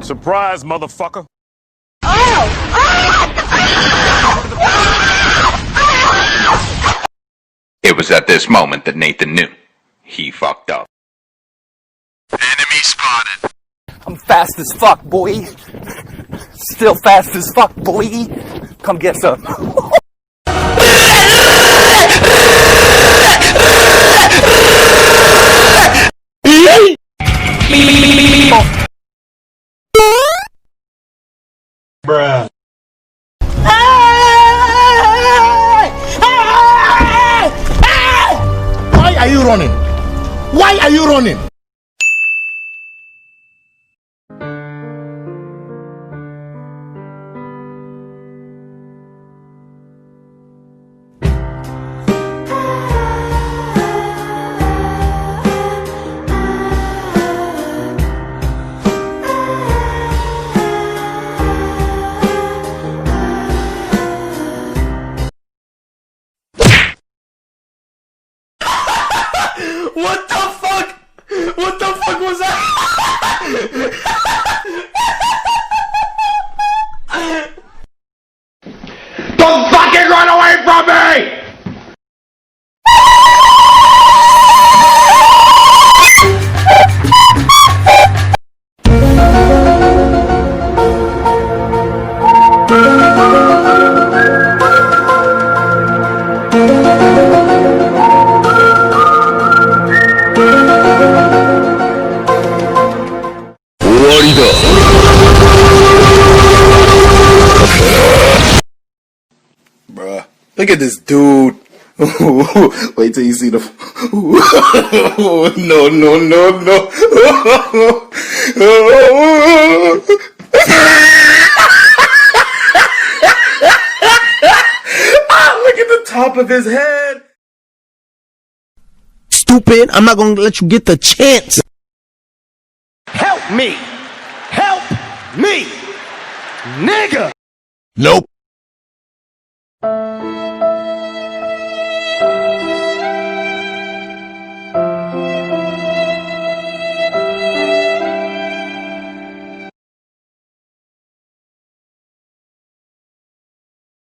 Surprise, motherfucker. It was at this moment that Nathan knew. He fucked up. Enemy spotted. I'm fast as fuck, boy. Still fast as fuck, boy. Come get some. Bruh. Why are you running? Why are you running? What the fuck? What the fuck was that? Don't fucking run away from me! Bruh, look at this dude. Wait till you see the. No. Look at the top of his head. Stupid, I'm not gonna let you get the chance. Help me! Help me! Nigga! Nope.